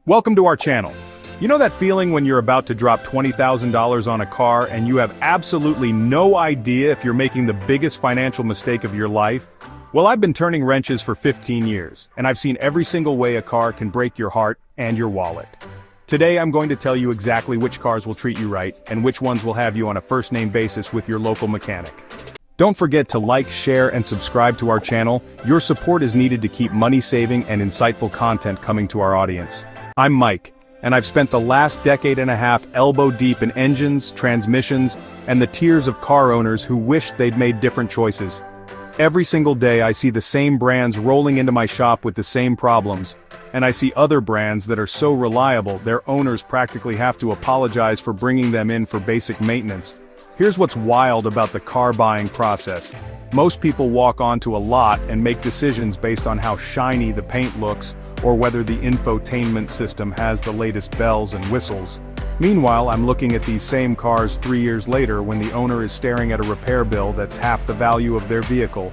Welcome to our channel. You know that feeling when you're about to drop $20,000 on a car and you have absolutely no idea if you're making the biggest financial mistake of your life? Well, I've been turning wrenches for 15 years, and I've seen every single way a car can break your heart and your wallet. Today I'm going to tell you exactly which cars will treat you right, and which ones will have you on a first-name basis with your local mechanic. Don't forget to like, share, and subscribe to our channel. Your support is needed to keep money-saving and insightful content coming to our audience. I'm Mike, and I've spent the last decade and a half elbow-deep in engines, transmissions, and the tears of car owners who wished they'd made different choices. Every single day I see the same brands rolling into my shop with the same problems, and I see other brands that are so reliable their owners practically have to apologize for bringing them in for basic maintenance. Here's what's wild about the car buying process. Most people walk onto a lot and make decisions based on how shiny the paint looks, or whether the infotainment system has the latest bells and whistles. Meanwhile, I'm looking at these same cars 3 years later when the owner is staring at a repair bill that's half the value of their vehicle.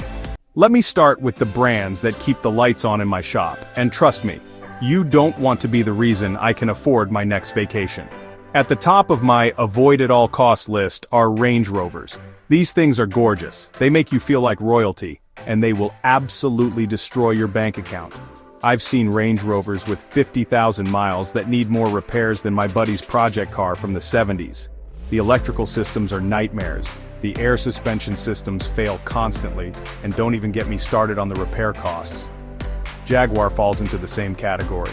Let me start with the brands that keep the lights on in my shop, and trust me, you don't want to be the reason I can afford my next vacation. At the top of my avoid-at-all-costs list are Range Rovers. These things are gorgeous, they make you feel like royalty, and they will absolutely destroy your bank account. I've seen Range Rovers with 50,000 miles that need more repairs than my buddy's project car from the 70s. The electrical systems are nightmares, the air suspension systems fail constantly, and don't even get me started on the repair costs. Jaguar falls into the same category.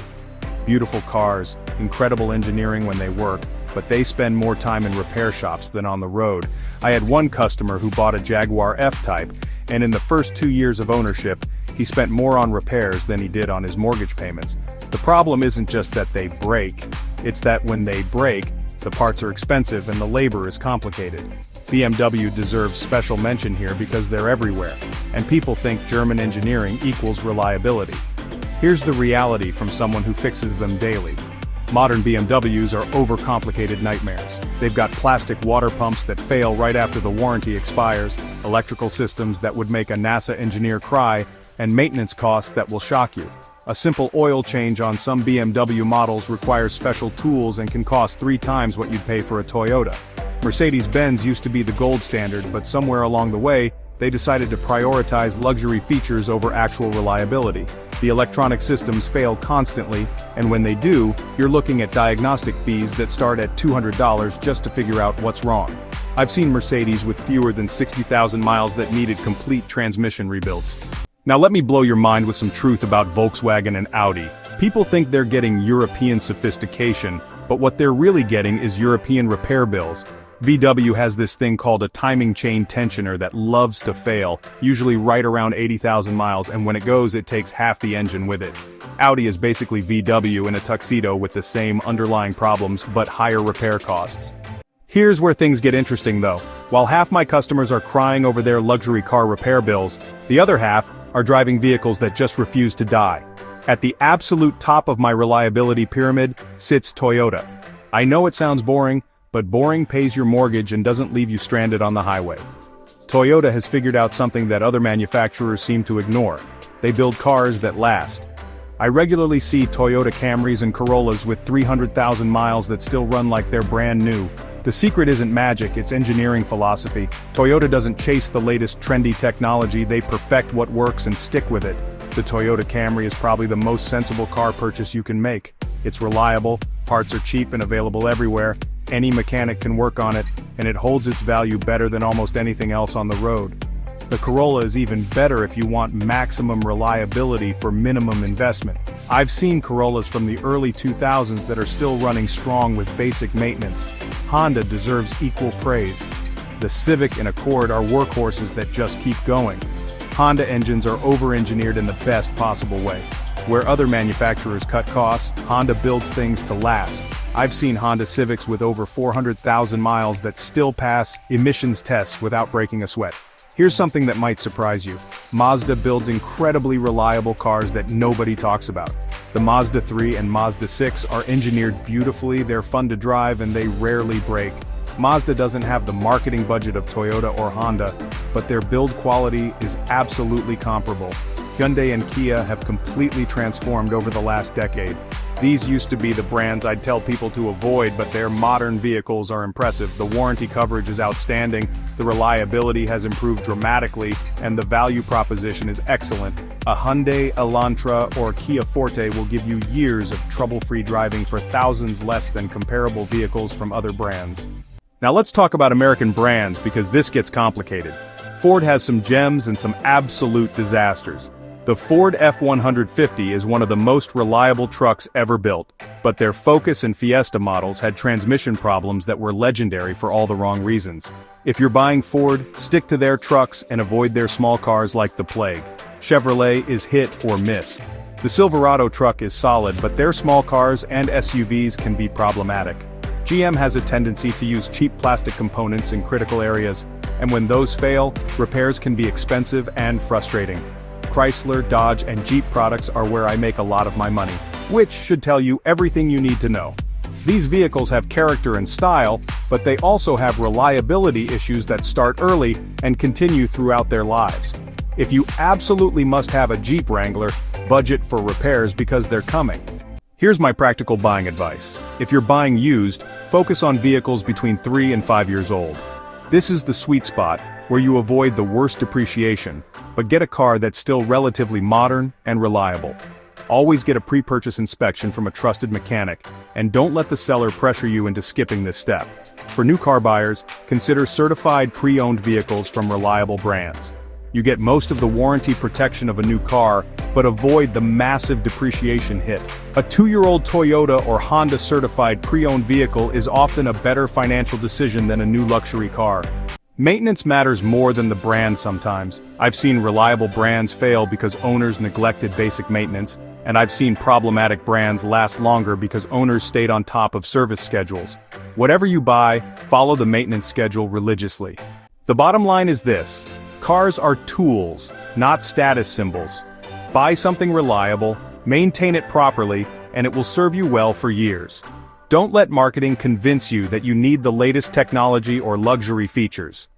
Beautiful cars, incredible engineering when they work, but they spend more time in repair shops than on the road. I had one customer who bought a Jaguar F-Type, and in the first 2 years of ownership, he spent more on repairs than he did on his mortgage payments. The problem isn't just that they break, it's that when they break, the parts are expensive and the labor is complicated. BMW deserves special mention here because they're everywhere, and people think German engineering equals reliability. Here's the reality from someone who fixes them daily. Modern BMWs are overcomplicated nightmares. They've got plastic water pumps that fail right after the warranty expires, electrical systems that would make a NASA engineer cry, and maintenance costs that will shock you. A simple oil change on some BMW models requires special tools and can cost 3 times what you'd pay for a Toyota. Mercedes-Benz used to be the gold standard, but somewhere along the way, they decided to prioritize luxury features over actual reliability. The electronic systems fail constantly, and when they do, you're looking at diagnostic fees that start at $200 just to figure out what's wrong. I've seen Mercedes with fewer than 60,000 miles that needed complete transmission rebuilds. Now let me blow your mind with some truth about Volkswagen and Audi. People think they're getting European sophistication, but what they're really getting is European repair bills. VW has this thing called a timing chain tensioner that loves to fail, usually right around 80,000 miles, and when it goes it takes half the engine with it. Audi is basically VW in a tuxedo with the same underlying problems but higher repair costs. Here's where things get interesting though. While half my customers are crying over their luxury car repair bills, the other half are driving vehicles that just refuse to die. At the absolute top of my reliability pyramid sits Toyota. I know it sounds boring, but boring pays your mortgage and doesn't leave you stranded on the highway. Toyota has figured out something that other manufacturers seem to ignore. They build cars that last. I regularly see Toyota Camrys and Corollas with 300,000 miles that still run like they're brand new. The secret isn't magic, it's engineering philosophy. Toyota doesn't chase the latest trendy technology, they perfect what works and stick with it. The Toyota Camry is probably the most sensible car purchase you can make. It's reliable, parts are cheap and available everywhere, any mechanic can work on it, and it holds its value better than almost anything else on the road. The Corolla is even better if you want maximum reliability for minimum investment. I've seen Corollas from the early 2000s that are still running strong with basic maintenance. Honda deserves equal praise. The Civic and Accord are workhorses that just keep going. Honda engines are over-engineered in the best possible way. Where other manufacturers cut costs, Honda builds things to last. I've seen Honda Civics with over 400,000 miles that still pass emissions tests without breaking a sweat. Here's something that might surprise you. Mazda builds incredibly reliable cars that nobody talks about. The Mazda 3 and Mazda 6 are engineered beautifully, they're fun to drive, and they rarely break. Mazda doesn't have the marketing budget of Toyota or Honda, but their build quality is absolutely comparable. Hyundai and Kia have completely transformed over the last decade. These used to be the brands I'd tell people to avoid, but their modern vehicles are impressive. The warranty coverage is outstanding, the reliability has improved dramatically, and the value proposition is excellent. A Hyundai Elantra or Kia Forte will give you years of trouble-free driving for thousands less than comparable vehicles from other brands. Now let's talk about American brands because this gets complicated. Ford has some gems and some absolute disasters. The Ford F-150 is one of the most reliable trucks ever built, but their Focus and Fiesta models had transmission problems that were legendary for all the wrong reasons. If you're buying Ford, stick to their trucks and avoid their small cars like the plague. Chevrolet is hit or miss. The Silverado truck is solid, but their small cars and SUVs can be problematic. GM has a tendency to use cheap plastic components in critical areas, and when those fail, repairs can be expensive and frustrating. Chrysler, Dodge, and Jeep products are where I make a lot of my money, which should tell you everything you need to know. These vehicles have character and style, but they also have reliability issues that start early and continue throughout their lives. If you absolutely must have a Jeep Wrangler, budget for repairs because they're coming. Here's my practical buying advice. If you're buying used, focus on vehicles between 3 and 5 years old. This is the sweet spot, where you avoid the worst depreciation, but get a car that's still relatively modern and reliable. Always get a pre-purchase inspection from a trusted mechanic, and don't let the seller pressure you into skipping this step. For new car buyers, consider certified pre-owned vehicles from reliable brands. You get most of the warranty protection of a new car, but avoid the massive depreciation hit. A 2-year-old Toyota or Honda certified pre-owned vehicle is often a better financial decision than a new luxury car. Maintenance matters more than the brand sometimes. I've seen reliable brands fail because owners neglected basic maintenance, and I've seen problematic brands last longer because owners stayed on top of service schedules. Whatever you buy, follow the maintenance schedule religiously. The bottom line is this: cars are tools, not status symbols. Buy something reliable, maintain it properly, and it will serve you well for years. Don't let marketing convince you that you need the latest technology or luxury features.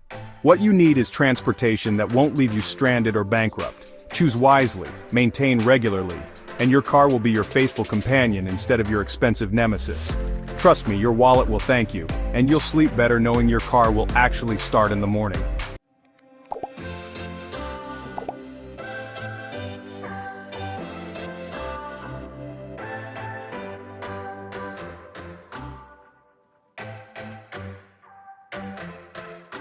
What you need is transportation that won't leave you stranded or bankrupt. Choose wisely, maintain regularly, and your car will be your faithful companion instead of your expensive nemesis. Trust me, your wallet will thank you, and you'll sleep better knowing your car will actually start in the morning.